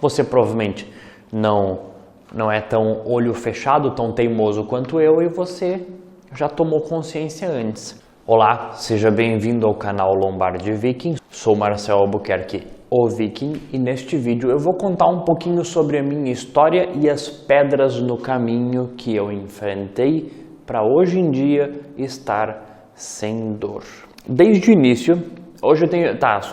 Você provavelmente não é tão olho fechado, tão teimoso quanto eu, e você já tomou consciência antes. Olá, seja bem-vindo ao canal Lombardi Viking. Sou Marcel Albuquerque, o Viking, e neste vídeo eu vou contar um pouquinho sobre a minha história e as pedras no caminho que eu enfrentei para hoje em dia estar sem dor. Desde o início, hoje eu tenho,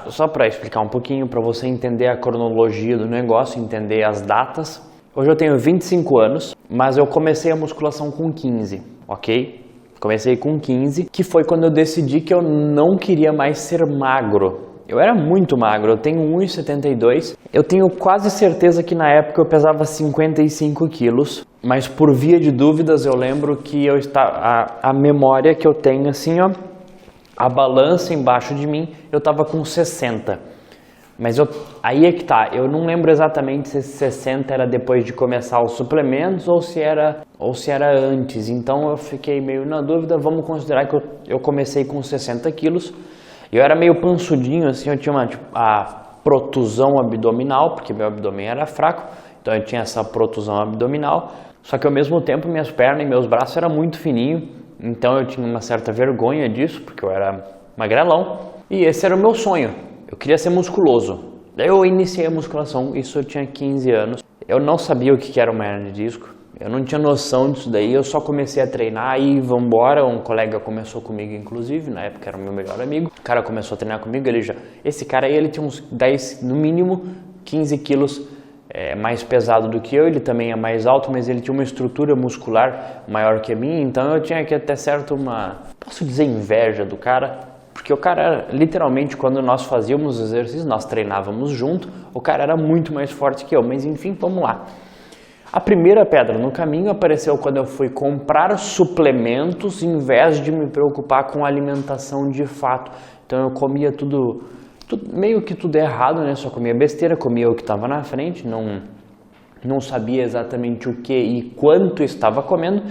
só para explicar um pouquinho, para você entender a cronologia do negócio, entender as datas. Hoje eu tenho 25 anos, mas eu comecei a musculação com 15, ok? Comecei com 15, que foi quando eu decidi que eu não queria mais ser magro. Eu era muito magro, eu tenho 1,72. Eu tenho quase certeza que na época eu pesava 55 quilos, mas por via de dúvidas eu lembro que eu estava, a memória que eu tenho assim, ó, a balança embaixo de mim, eu estava com 60. Mas aí é que tá, eu não lembro exatamente se esse 60 era depois de começar os suplementos ou se era antes. Então eu fiquei meio na dúvida, vamos considerar que eu comecei com 60 quilos. Eu era meio pansudinho, assim, eu tinha a protusão abdominal, porque meu abdômen era fraco, então eu tinha essa protusão abdominal. Só que ao mesmo tempo minhas pernas e meus braços eram muito fininhos, então eu tinha uma certa vergonha disso, porque eu era magrelão. E esse era o meu sonho. Eu queria ser musculoso. Daí eu iniciei a musculação, isso eu tinha 15 anos. Eu não sabia o que era uma hernia de disco. Eu não tinha noção disso daí, eu só comecei a treinar e vambora. Um colega começou comigo, inclusive, na época era o meu melhor amigo. O cara começou a treinar comigo, esse cara aí, ele tinha uns 10, no mínimo 15 quilos mais pesado do que eu. Ele também é mais alto, mas ele tinha uma estrutura muscular maior que a minha, então eu tinha que até certo posso dizer, inveja do cara. Porque o cara, literalmente, quando nós fazíamos exercícios, nós treinávamos junto, o cara era muito mais forte que eu, mas enfim, vamos lá. A primeira pedra no caminho apareceu quando eu fui comprar suplementos em vez de me preocupar com alimentação de fato. Então eu comia tudo meio que tudo errado, né? Só comia besteira, comia o que estava na frente, não sabia exatamente o que e quanto estava comendo.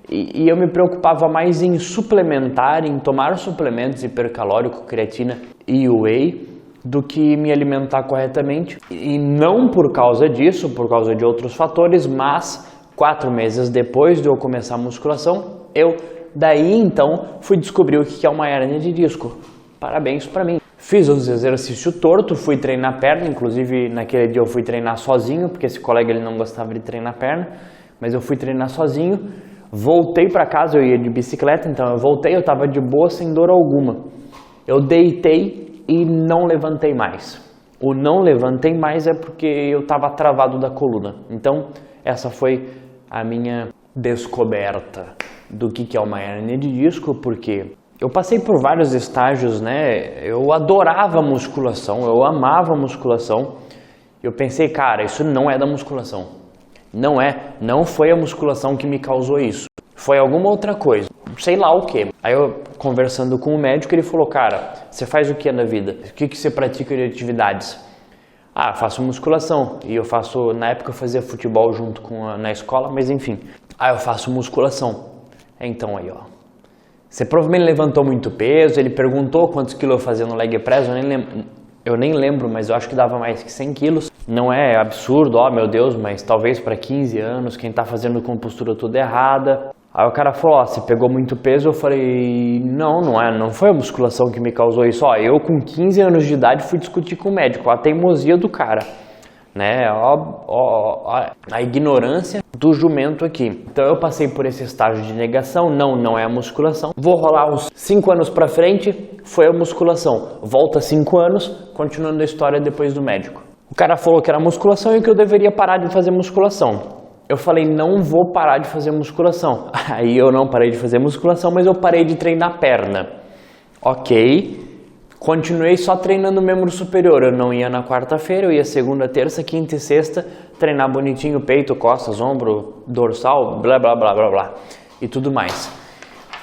E eu me preocupava mais em suplementar, em tomar suplementos hipercalórico, creatina e whey, do que me alimentar corretamente. E não por causa disso, por causa de outros fatores, mas 4 meses depois de eu começar a musculação, eu daí então fui descobrir o que é uma hernia de disco. Parabéns para mim. Fiz uns exercícios torto, fui treinar perna, inclusive naquele dia eu fui treinar sozinho, porque esse colega ele não gostava de treinar perna, mas eu fui treinar sozinho. Voltei para casa, eu ia de bicicleta, então eu voltei, eu estava de boa, sem dor alguma. Eu deitei e não levantei mais. O não levantei mais é porque eu estava travado da coluna. Então, essa foi a minha descoberta do que é uma hernia de disco, porque eu passei por vários estágios, né? Eu adorava musculação, eu amava musculação. Eu pensei, cara, isso não é da musculação. Não foi a musculação que me causou isso. Foi alguma outra coisa, sei lá o que. Aí eu, conversando com o médico, ele falou, cara, você faz o que na vida? O que você pratica de atividades? Ah, faço musculação. E eu faço, na época eu fazia futebol junto na escola, mas enfim. Ah, eu faço musculação. Então aí, ó. Você provavelmente levantou muito peso, ele perguntou quantos quilos eu fazia no leg press, eu nem lembro, mas eu acho que dava mais que 100 quilos. Não é absurdo, ó meu Deus, mas talvez para 15 anos, quem tá fazendo com postura toda errada. Aí o cara falou, ó, você pegou muito peso. Eu falei, não foi a musculação que me causou isso. Ó, eu com 15 anos de idade fui discutir com o médico, a teimosia do cara, né? A ignorância do jumento aqui. Então eu passei por esse estágio de negação, não é a musculação. Vou rolar uns 5 anos pra frente, foi a musculação. Volta 5 anos, continuando a história depois do médico. O cara falou que era musculação e que eu deveria parar de fazer musculação. Eu falei, não vou parar de fazer musculação. Aí eu não parei de fazer musculação, mas eu parei de treinar perna. Ok, continuei só treinando membro superior. Eu não ia na quarta-feira, eu ia segunda, terça, quinta e sexta, treinar bonitinho, peito, costas, ombro, dorsal, blá, blá, blá, blá, blá, e tudo mais.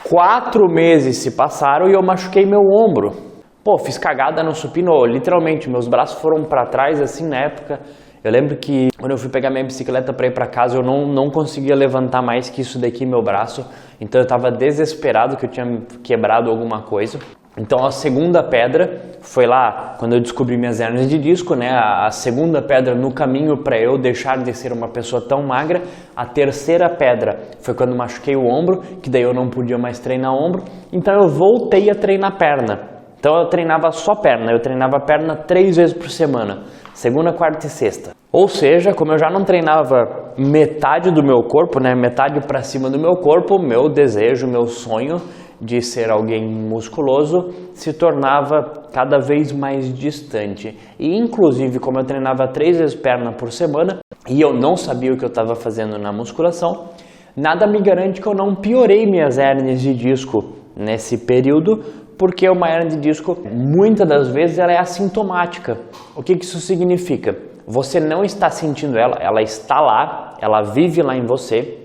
4 meses se passaram e eu machuquei meu ombro. Pô, fiz cagada no supino, literalmente, meus braços foram para trás, assim, na época. Eu lembro que quando eu fui pegar minha bicicleta para ir para casa, eu não conseguia levantar mais que isso daqui, meu braço. Então eu estava desesperado que eu tinha quebrado alguma coisa. Então a segunda pedra foi lá quando eu descobri minhas hérnias de disco, né? A segunda pedra no caminho para eu deixar de ser uma pessoa tão magra. A terceira pedra foi quando machuquei o ombro, que daí eu não podia mais treinar ombro. Então eu voltei a treinar perna. Então eu treinava só perna, eu treinava perna 3 vezes por semana, segunda, quarta e sexta. Ou seja, como eu já não treinava metade do meu corpo, né, metade para cima do meu corpo, meu desejo, meu sonho de ser alguém musculoso se tornava cada vez mais distante. E inclusive, como eu treinava 3 vezes perna por semana e eu não sabia o que eu estava fazendo na musculação, nada me garante que eu não piorei minhas hérnias de disco nesse período, porque uma hérnia de disco, muitas das vezes, ela é assintomática. O que isso significa? Você não está sentindo ela, ela está lá, ela vive lá em você,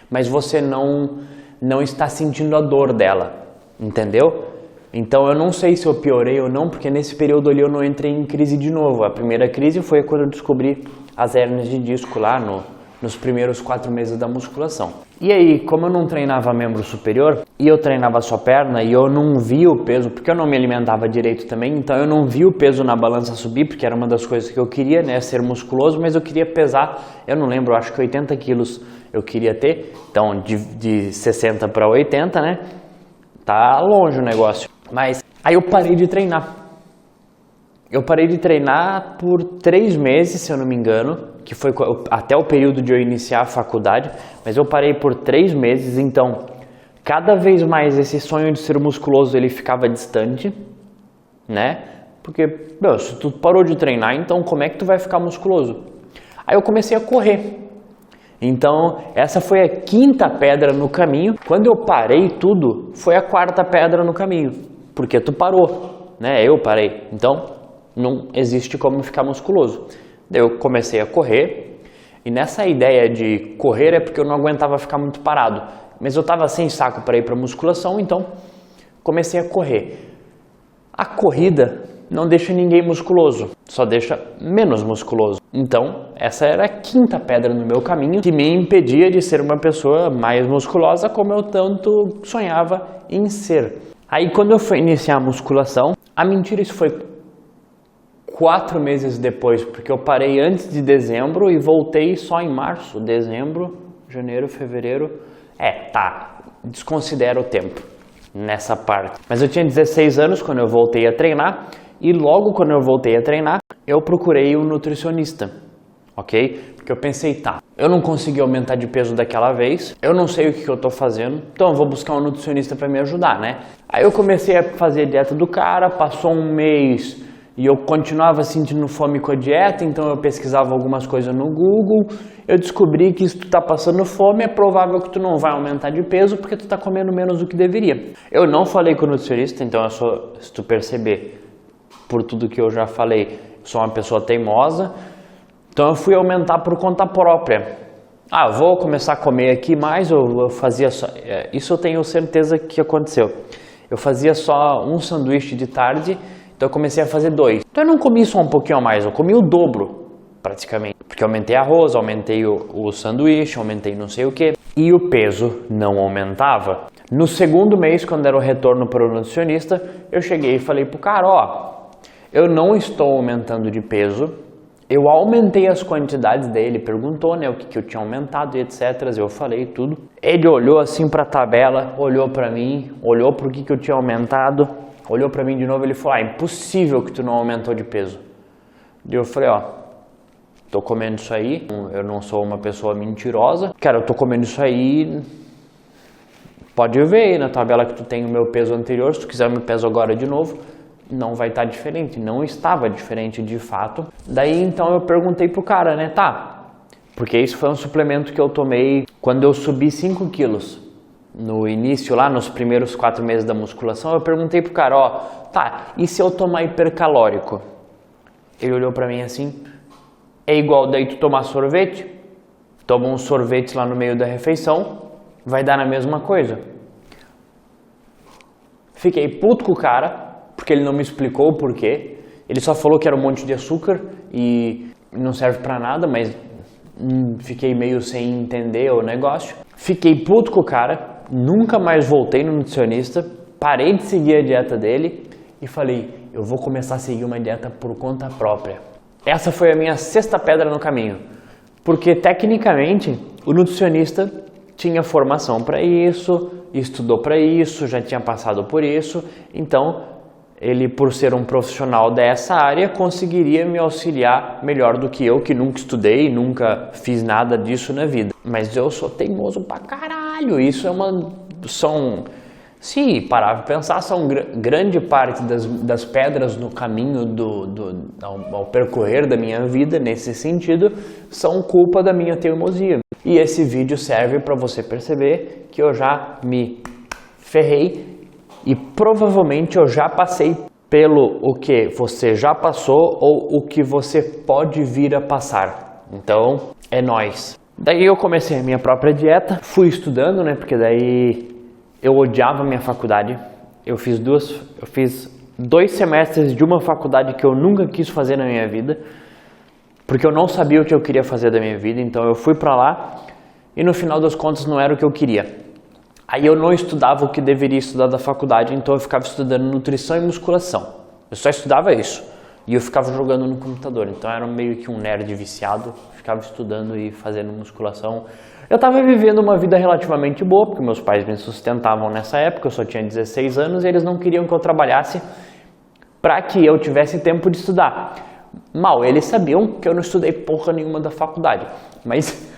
mas você não está sentindo a dor dela, entendeu? Então eu não sei se eu piorei ou não, porque nesse período ali eu não entrei em crise de novo. A primeira crise foi quando eu descobri as hérnias de disco lá nos primeiros 4 meses da musculação. E aí, como eu não treinava membro superior, e eu treinava só perna, e eu não via o peso, porque eu não me alimentava direito também, então eu não via o peso na balança subir, porque era uma das coisas que eu queria, né, ser musculoso, mas eu queria pesar, eu não lembro, acho que 80 quilos eu queria ter, então de 60 para 80, né, tá longe o negócio. Mas aí eu parei de treinar. Eu parei de treinar por 3 meses, se eu não me engano, que foi até o período de eu iniciar a faculdade, mas eu parei por 3 meses, então cada vez mais esse sonho de ser musculoso ele ficava distante, né? Porque, meu, se tu parou de treinar, então como é que tu vai ficar musculoso? Aí eu comecei a correr. Então, essa foi a 5ª pedra no caminho. Quando eu parei tudo, foi a 4ª pedra no caminho, porque tu parou, né? Eu parei. Então, não existe como ficar musculoso. Daí eu comecei a correr, e nessa ideia de correr é porque eu não aguentava ficar muito parado, mas eu estava sem saco para ir para musculação, então comecei a correr. A corrida não deixa ninguém musculoso, só deixa menos musculoso. Então essa era a 5ª pedra no meu caminho que me impedia de ser uma pessoa mais musculosa como eu tanto sonhava em ser. Aí quando eu fui iniciar a musculação, a mentira, isso foi 4 meses depois, porque eu parei antes de dezembro e voltei só em março. Dezembro, janeiro, fevereiro. Desconsidera o tempo nessa parte. Mas eu tinha 16 anos quando eu voltei a treinar, e logo quando eu voltei a treinar, eu procurei um nutricionista, ok? Porque eu pensei, eu não consegui aumentar de peso daquela vez, eu não sei o que eu tô fazendo, então eu vou buscar um nutricionista para me ajudar, né? Aí eu comecei a fazer a dieta do cara, passou um mês e eu continuava sentindo fome com a dieta, então eu pesquisava algumas coisas no Google. Eu descobri que se tu tá passando fome, é provável que tu não vai aumentar de peso porque tu tá comendo menos do que deveria. Eu não falei com o nutricionista, então se tu perceber, por tudo que eu já falei, eu sou uma pessoa teimosa, então eu fui aumentar por conta própria. Eu vou começar a comer aqui mais, eu fazia só... Isso eu tenho certeza que aconteceu. Eu fazia só um sanduíche de tarde, então eu comecei a fazer 2. Então eu não comi só um pouquinho a mais, eu comi o dobro, praticamente. Porque eu aumentei arroz, aumentei o sanduíche, aumentei não sei o que. E o peso não aumentava. No segundo mês, quando era o retorno para o nutricionista, eu cheguei e falei pro cara, eu não estou aumentando de peso. Eu aumentei as quantidades dele, perguntou, né, o que eu tinha aumentado e etc. Eu falei tudo. Ele olhou assim para a tabela, olhou para mim, olhou para o que eu tinha aumentado. Olhou pra mim de novo e ele falou, impossível que tu não aumentou de peso. E eu falei, tô comendo isso aí, eu não sou uma pessoa mentirosa. Cara, eu tô comendo isso aí, pode ver aí na tabela que tu tem o meu peso anterior, se tu quiser eu me peso agora de novo, não vai estar diferente, não estava diferente de fato. Daí então eu perguntei pro cara, né, porque isso foi um suplemento que eu tomei quando eu subi 5 quilos. No início, lá nos primeiros 4 meses da musculação, eu perguntei pro cara, e se eu tomar hipercalórico? Ele olhou pra mim assim, é igual daí tu tomar sorvete? Toma uns sorvetes lá no meio da refeição, vai dar na mesma coisa. Fiquei puto com o cara, porque ele não me explicou o porquê. Ele só falou que era um monte de açúcar e não serve pra nada, mas fiquei meio sem entender o negócio. Fiquei puto com o cara. Nunca mais voltei no nutricionista, parei de seguir a dieta dele e falei, eu vou começar a seguir uma dieta por conta própria. Essa foi a minha sexta pedra no caminho, porque tecnicamente o nutricionista tinha formação para isso, estudou para isso, já tinha passado por isso, então ele, por ser um profissional dessa área, conseguiria me auxiliar melhor do que eu, que nunca estudei, nunca fiz nada disso na vida. Mas eu sou teimoso pra caralho, isso é se parar pra pensar, são grande parte das pedras no caminho ao percorrer da minha vida, nesse sentido, são culpa da minha teimosia. E esse vídeo serve para você perceber que eu já me ferrei e provavelmente eu já passei pelo o que você já passou ou o que você pode vir a passar. Então, é nóis. Daí eu comecei a minha própria dieta, fui estudando, né, porque daí eu odiava a minha faculdade. Eu fiz 2 semestres de uma faculdade que eu nunca quis fazer na minha vida, porque eu não sabia o que eu queria fazer da minha vida, então eu fui pra lá e no final das contas não era o que eu queria. Aí eu não estudava o que deveria estudar da faculdade, então eu ficava estudando nutrição e musculação. Eu só estudava isso e eu ficava jogando no computador, então eu era meio que um nerd viciado, ficava estudando e fazendo musculação. Eu estava vivendo uma vida relativamente boa, porque meus pais me sustentavam nessa época, eu só tinha 16 anos e eles não queriam que eu trabalhasse para que eu tivesse tempo de estudar. Mal, eles sabiam que eu não estudei porra nenhuma da faculdade, mas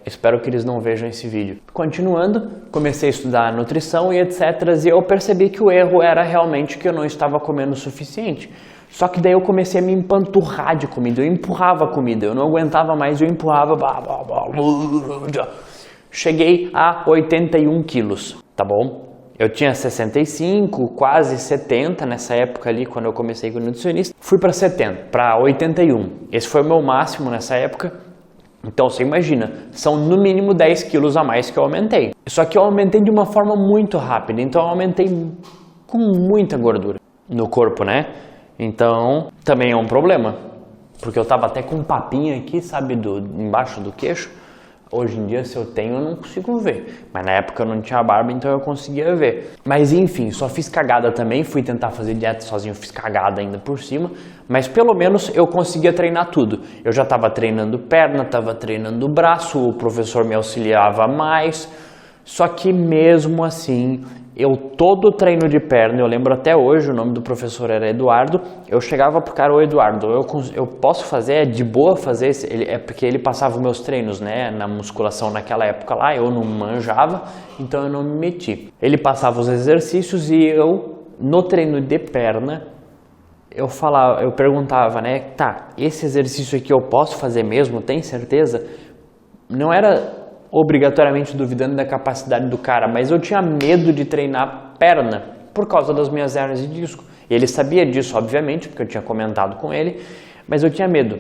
espero que eles não vejam esse vídeo. Continuando, comecei a estudar nutrição e etc. E eu percebi que o erro era realmente que eu não estava comendo o suficiente. Só que daí eu comecei a me empanturrar de comida, eu empurrava a comida, eu não aguentava mais, eu empurrava. Cheguei a 81 quilos, tá bom? Eu tinha 65, quase 70 nessa época ali, quando eu comecei com o nutricionista. Fui para 70, para 81. Esse foi o meu máximo nessa época. Então você imagina, são no mínimo 10 quilos a mais que eu aumentei. Só que eu aumentei de uma forma muito rápida, então eu aumentei com muita gordura no corpo, né? Então também é um problema, porque eu tava até com um papinho aqui, sabe, embaixo do queixo. Hoje em dia, se eu tenho, eu não consigo ver. Mas na época eu não tinha barba, então eu conseguia ver. Mas enfim, só fiz cagada também. Fui tentar fazer dieta sozinho, fiz cagada ainda por cima. Mas pelo menos eu conseguia treinar tudo. Eu já estava treinando perna, estava treinando braço, o professor me auxiliava mais. Só que mesmo assim, todo treino de perna, eu lembro até hoje, o nome do professor era Eduardo, eu chegava pro cara, ô Eduardo, eu posso fazer, é de boa fazer, porque ele passava os meus treinos, né, na musculação naquela época lá, eu não manjava, então eu não me meti. Ele passava os exercícios e eu, no treino de perna, eu perguntava, né, tá, esse exercício aqui eu posso fazer mesmo, tem certeza? Não era obrigatoriamente duvidando da capacidade do cara, mas eu tinha medo de treinar perna por causa das minhas hérnias de disco. E ele sabia disso, obviamente, porque eu tinha comentado com ele, mas eu tinha medo.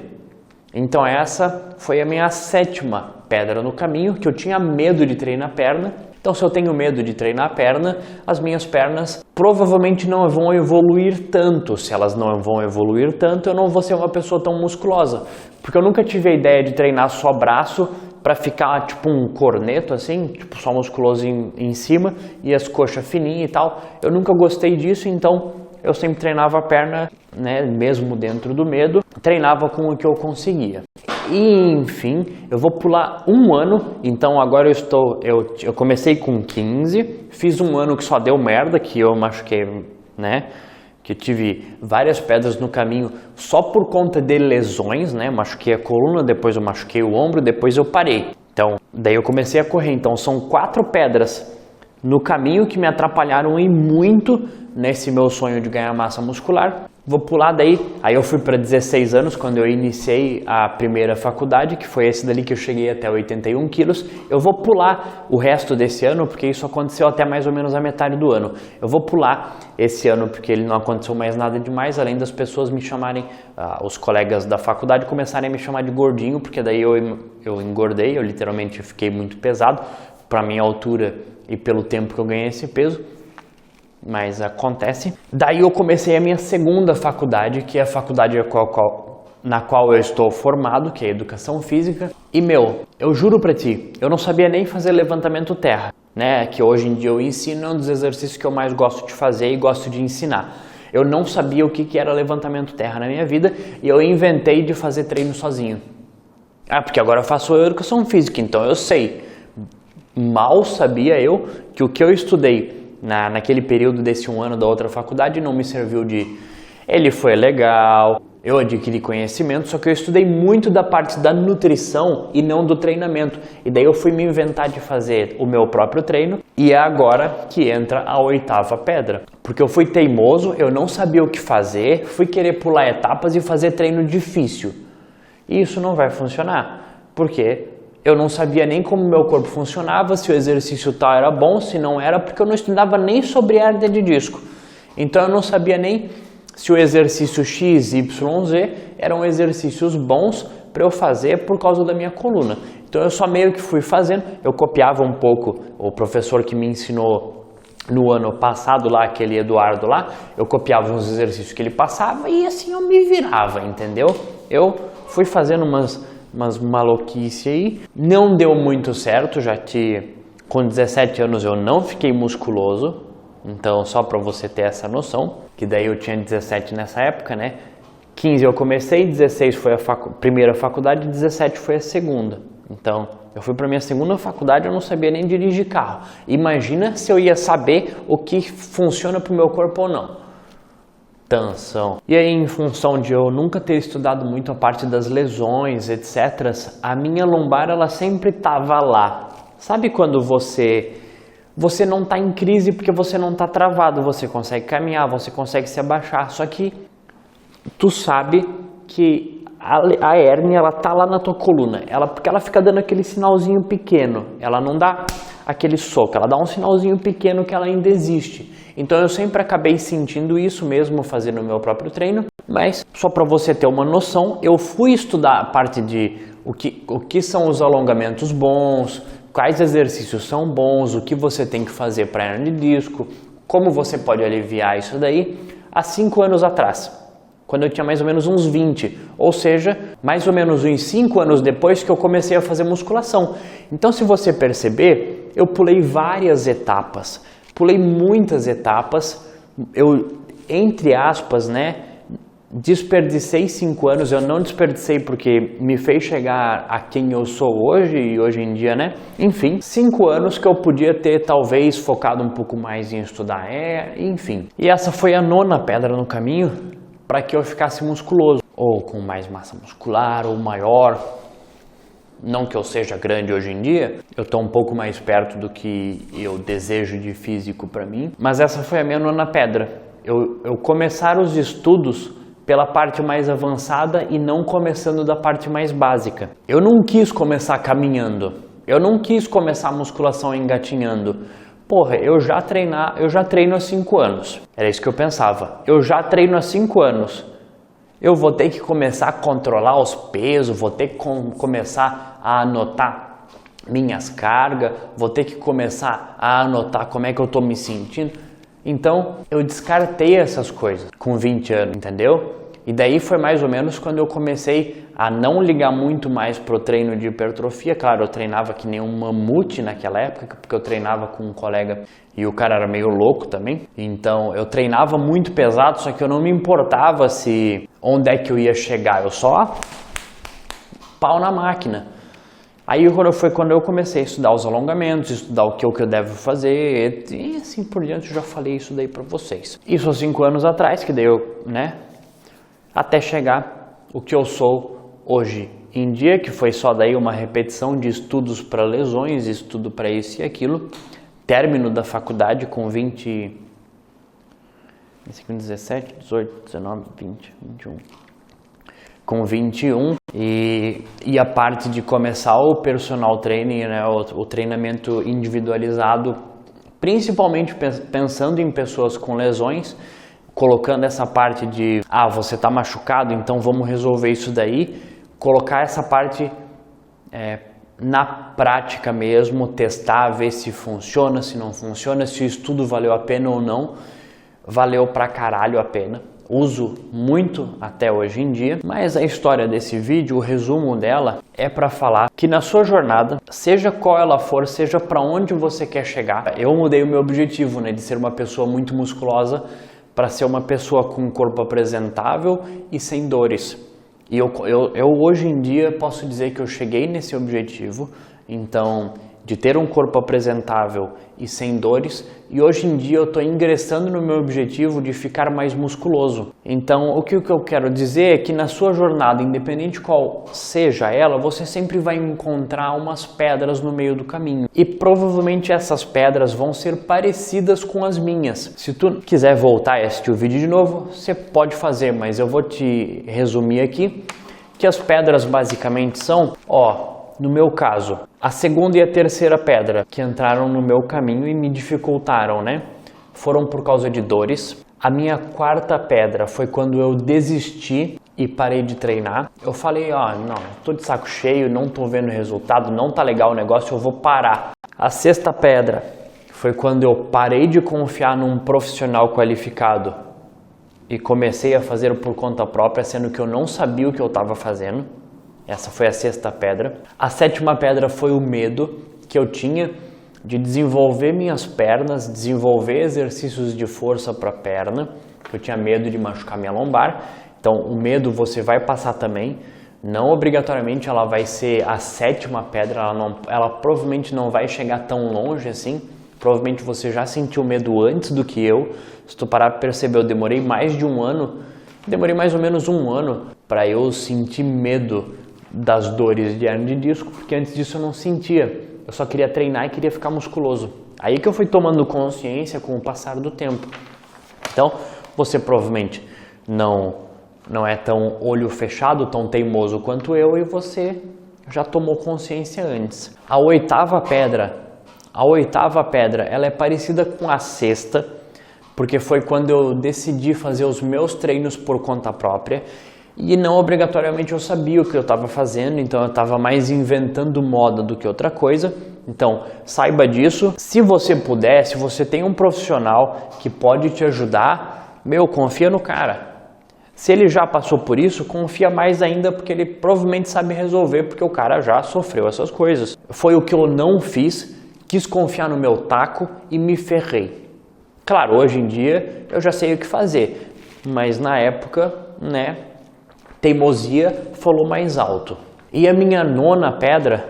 Então essa foi a minha 7ª pedra no caminho, que eu tinha medo de treinar perna. Então se eu tenho medo de treinar perna, as minhas pernas provavelmente não vão evoluir tanto. Se elas não vão evoluir tanto, eu não vou ser uma pessoa tão musculosa. Porque eu nunca tive a ideia de treinar só braço para ficar tipo um corneto assim, tipo só musculoso em cima e as coxas fininhas e tal. Eu nunca gostei disso, então eu sempre treinava a perna, né, mesmo dentro do medo, treinava com o que eu conseguia. E enfim, eu vou pular um ano, então agora eu comecei com 15, fiz um ano que só deu merda, que eu machuquei, né? Que eu tive várias pedras no caminho só por conta de lesões, né? Machuquei a coluna, depois eu machuquei o ombro, depois eu parei. Então, daí eu comecei a correr. Então, são 4 pedras no caminho que me atrapalharam e muito nesse meu sonho de ganhar massa muscular. Vou pular daí, aí eu fui para 16 anos quando eu iniciei a primeira faculdade, que foi esse dali que eu cheguei até 81 quilos. Eu vou pular o resto desse ano, porque isso aconteceu até mais ou menos a metade do ano. Eu vou pular esse ano porque ele não aconteceu mais nada demais, além das pessoas me chamarem, os colegas da faculdade começarem a me chamar de gordinho, porque daí eu engordei, eu literalmente fiquei muito pesado para minha altura e pelo tempo que eu ganhei esse peso. Mas acontece. Daí eu comecei a minha 2ª faculdade, que é a faculdade na qual eu estou formado, que é Educação Física. E eu juro pra ti, eu não sabia nem fazer levantamento terra. né, que hoje em dia eu ensino, é um dos exercícios que eu mais gosto de fazer e gosto de ensinar. Eu não sabia o que era levantamento terra na minha vida e eu inventei de fazer treino sozinho. Porque agora eu faço educação física, então eu sei. Mal sabia eu que o que eu estudei naquele período desse 1 ano da outra faculdade não me serviu de... Ele foi legal, eu adquiri conhecimento, só que eu estudei muito da parte da nutrição e não do treinamento. E daí eu fui me inventar de fazer o meu próprio treino e é agora que entra a 8ª pedra. Porque eu fui teimoso, eu não sabia o que fazer, fui querer pular etapas e fazer treino difícil. E isso não vai funcionar, porque eu não sabia nem como o meu corpo funcionava, se o exercício tal era bom, se não era, porque eu não estudava nem sobre hernia de disco. Então eu não sabia nem se o exercício X, Y, Z eram exercícios bons para eu fazer por causa da minha coluna. Então eu só meio que fui fazendo, eu copiava um pouco o professor que me ensinou no ano passado lá, aquele Eduardo lá, eu copiava uns exercícios que ele passava e assim eu me virava, entendeu? Eu fui fazendo umas maluquices aí, não deu muito certo, com 17 anos eu não fiquei musculoso, então só para você ter essa noção, que daí eu tinha 17 nessa época, né? 15 eu comecei, 16 foi a primeira faculdade, 17 foi a segunda. Então, eu fui para minha segunda faculdade, eu não sabia nem dirigir carro. Imagina se eu ia saber o que funciona para o meu corpo ou não. Tensão. E aí, em função de eu nunca ter estudado muito a parte das lesões, etc., a minha lombar, ela sempre estava lá. Sabe quando você não está em crise porque você não está travado, você consegue caminhar, você consegue se abaixar, só que tu sabe que a hérnia, ela tá lá na tua coluna, porque ela fica dando aquele sinalzinho pequeno, ela não dá aquele soco, ela dá um sinalzinho pequeno que ela ainda existe. Então eu sempre acabei sentindo isso mesmo fazendo o meu próprio treino, mas só para você ter uma noção, eu fui estudar a parte de o que são os alongamentos bons, quais exercícios são bons, o que você tem que fazer para hernia de disco, como você pode aliviar isso daí, há 5 anos atrás. Quando eu tinha mais ou menos uns 20, ou seja, mais ou menos uns 5 anos depois que eu comecei a fazer musculação. Então, se você perceber, eu pulei várias etapas, pulei muitas etapas, eu, entre aspas, né, desperdicei 5 anos, eu não desperdicei porque me fez chegar a quem eu sou hoje e hoje em dia, né? Enfim, 5 anos que eu podia ter talvez focado um pouco mais em estudar, enfim. E essa foi a 9ª pedra no caminho, para que eu ficasse musculoso, ou com mais massa muscular, ou maior. Não que eu seja grande hoje em dia, eu estou um pouco mais perto do que eu desejo de físico para mim, mas essa foi a minha 9ª pedra. Eu começar os estudos pela parte mais avançada e não começando da parte mais básica. Eu não quis começar caminhando, eu não quis começar a musculação engatinhando. Porra, eu já treino há 5 anos. Era isso que eu pensava. Eu já treino há 5 anos. Eu vou ter que começar a controlar os pesos, vou ter que começar a anotar minhas cargas, vou ter que começar a anotar como é que eu tô me sentindo. Então, eu descartei essas coisas com 20 anos, entendeu? E daí foi mais ou menos quando eu comecei a não ligar muito mais pro treino de hipertrofia. Claro, eu treinava que nem um mamute naquela época, porque eu treinava com um colega e o cara era meio louco também. Então eu treinava muito pesado, só que eu não me importava onde é que eu ia chegar. Eu só pau na máquina. Aí foi quando eu comecei a estudar os alongamentos, estudar o que eu devo fazer e assim por diante. Eu já falei isso daí pra vocês. Isso há 5 anos atrás, que daí eu, né? Até chegar o que eu sou hoje em dia, que foi só daí uma repetição de estudos para lesões, estudo para isso e aquilo, término da faculdade com 17, 18, 19, 20, 21, com 21 e a parte de começar o personal training, né, o treinamento individualizado, principalmente pensando em pessoas com lesões, colocando essa parte de, você está machucado, então vamos resolver isso daí, colocar essa parte na prática mesmo, testar, ver se funciona, se não funciona, se o estudo valeu a pena ou não. Valeu pra caralho a pena. uso muito até hoje em dia, mas a história desse vídeo, o resumo dela, é para falar que na sua jornada, seja qual ela for, seja para onde você quer chegar, eu mudei o meu objetivo, né, de ser uma pessoa muito musculosa para ser uma pessoa com um corpo apresentável e sem dores. E eu hoje em dia posso dizer que eu cheguei nesse objetivo, então, de ter um corpo apresentável e sem dores, e hoje em dia eu estou ingressando no meu objetivo de ficar mais musculoso. Então, o que eu quero dizer é que na sua jornada, independente qual seja ela, você sempre vai encontrar umas pedras no meio do caminho. E provavelmente essas pedras vão ser parecidas com as minhas. Se tu quiser voltar e assistir o vídeo de novo, você pode fazer, mas eu vou te resumir aqui que as pedras basicamente são, no meu caso, a segunda e a terceira pedra que entraram no meu caminho e me dificultaram, né? Foram por causa de dores. A minha quarta pedra foi quando eu desisti e parei de treinar. Eu falei, não, tô de saco cheio, não tô vendo resultado, não tá legal o negócio, eu vou parar. A sexta pedra foi quando eu parei de confiar num profissional qualificado e comecei a fazer por conta própria, sendo que eu não sabia o que eu estava fazendo. Essa foi a sexta pedra. A sétima pedra foi o medo que eu tinha de desenvolver minhas pernas, desenvolver exercícios de força para a perna. Eu tinha medo de machucar minha lombar. Então, o medo você vai passar também. Não obrigatoriamente ela vai ser a sétima pedra, ela provavelmente não vai chegar tão longe assim. Provavelmente você já sentiu medo antes do que eu. Se tu parar para perceber, eu demorei mais de um ano. Demorei mais ou menos um ano para eu sentir medo das dores de hernia de disco, porque antes disso eu não sentia, eu só queria treinar e queria ficar musculoso. Aí que eu fui tomando consciência com o passar do tempo. Então, você provavelmente não é tão olho fechado, tão teimoso quanto eu, e você já tomou consciência antes. A oitava pedra, ela é parecida com a sexta, porque foi quando eu decidi fazer os meus treinos por conta própria. E não obrigatoriamente eu sabia o que eu estava fazendo, então eu estava mais inventando moda do que outra coisa. Então, saiba disso. Se você puder, se você tem um profissional que pode te ajudar, confia no cara. Se ele já passou por isso, confia mais ainda, porque ele provavelmente sabe resolver, porque o cara já sofreu essas coisas. Foi o que eu não fiz, quis confiar no meu taco e me ferrei. Claro, hoje em dia eu já sei o que fazer, mas na época, teimosia falou mais alto. E a minha nona pedra,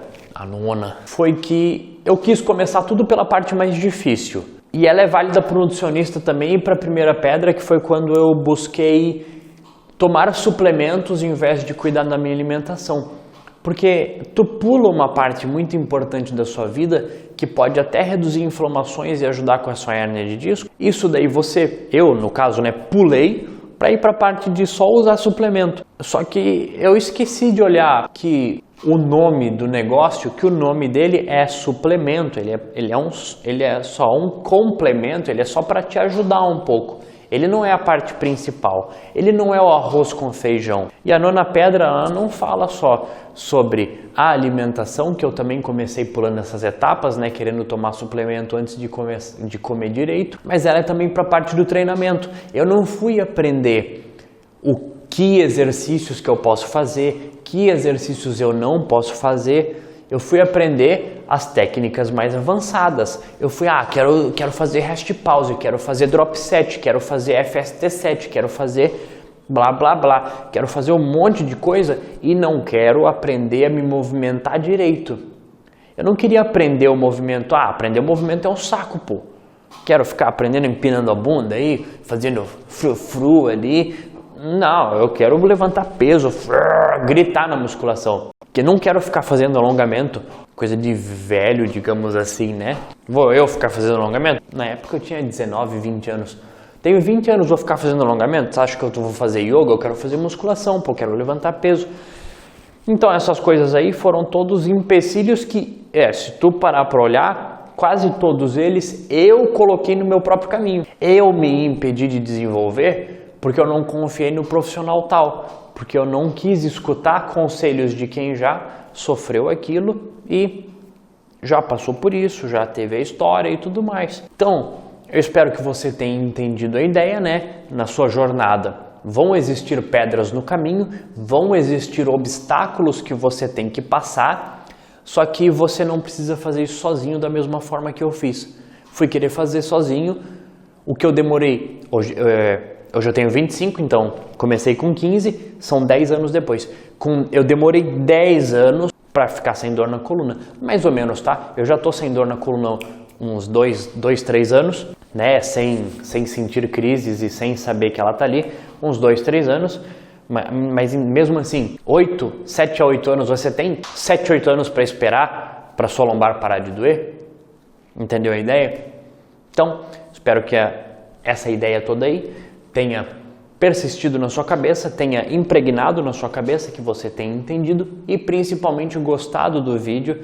foi que eu quis começar tudo pela parte mais difícil. E ela é válida para o nutricionista também e para a primeira pedra, que foi quando eu busquei tomar suplementos em vez de cuidar da minha alimentação. Porque tu pula uma parte muito importante da sua vida que pode até reduzir inflamações e ajudar com a sua hérnia de disco. Isso daí eu no caso, pulei para ir para a parte de só usar suplemento. Só que eu esqueci de olhar que o nome do negócio, que o nome dele é suplemento, ele é só um complemento, ele é só para te ajudar um pouco. Ele não é a parte principal, ele não é o arroz com feijão. E a nona pedra, ela não fala só sobre a alimentação, que eu também comecei pulando essas etapas, querendo tomar suplemento antes de comer direito, mas ela é também para a parte do treinamento. Eu não fui aprender o que exercícios que eu posso fazer, que exercícios eu não posso fazer. Eu fui aprender as técnicas mais avançadas. Eu fui, quero fazer rest pause, quero fazer drop set, quero fazer FST set, quero fazer blá blá blá, quero fazer um monte de coisa e não quero aprender a me movimentar direito. Eu não queria aprender o movimento, aprender o movimento é um saco, pô. Quero ficar aprendendo empinando a bunda aí, fazendo frufru ali. Não, eu quero levantar peso, gritar na musculação. Porque não quero ficar fazendo alongamento, coisa de velho, digamos assim, Vou eu ficar fazendo alongamento? Na época eu tinha 19, 20 anos. Tenho 20 anos, vou ficar fazendo alongamento? Você acha que eu vou fazer yoga? Eu quero fazer musculação, eu quero levantar peso. Então essas coisas aí foram todos empecilhos que, se tu parar para olhar, quase todos eles eu coloquei no meu próprio caminho. Eu me impedi de desenvolver porque eu não confiei no profissional tal. Porque eu não quis escutar conselhos de quem já sofreu aquilo e já passou por isso, já teve a história e tudo mais. Então, eu espero que você tenha entendido a ideia, Na sua jornada, Vão existir pedras no caminho, vão existir obstáculos que você tem que passar, só que você não precisa fazer isso sozinho da mesma forma que eu fiz. Fui querer fazer sozinho, o que eu demorei, hoje eu tenho 25, então comecei com 15, são 10 anos depois. Eu demorei 10 anos para ficar sem dor na coluna, mais ou menos, tá? Eu já tô sem dor na coluna uns 3 anos, né? Sem sentir crises e sem saber que ela tá ali, uns 2, 3 anos. Mas mesmo assim, 7 a 8 anos, você tem 7, 8 anos para esperar para sua lombar parar de doer? Entendeu a ideia? Então, espero que essa ideia toda aí tenha persistido na sua cabeça, tenha impregnado na sua cabeça, que você tenha entendido e principalmente gostado do vídeo,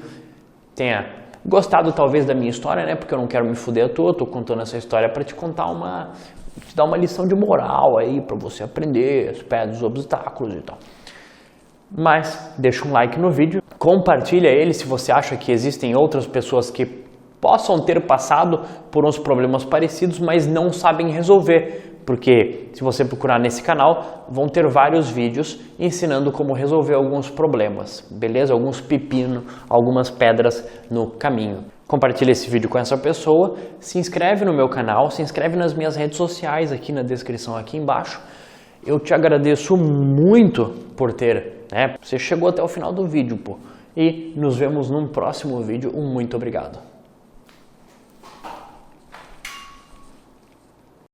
tenha gostado talvez da minha história, né? Porque eu não quero me fuder à toa, tô contando essa história para te contar te dar uma lição de moral aí, para você aprender as pedras, os obstáculos e tal. Mas deixa um like no vídeo, compartilha ele se você acha que existem outras pessoas que possam ter passado por uns problemas parecidos, mas não sabem resolver. Porque se você procurar nesse canal, vão ter vários vídeos ensinando como resolver alguns problemas, beleza? Alguns pepinos, algumas pedras no caminho. Compartilha esse vídeo com essa pessoa, se inscreve no meu canal, se inscreve nas minhas redes sociais aqui na descrição aqui embaixo. Eu te agradeço muito por você chegou até o final do vídeo, pô. E nos vemos num próximo vídeo. Muito obrigado.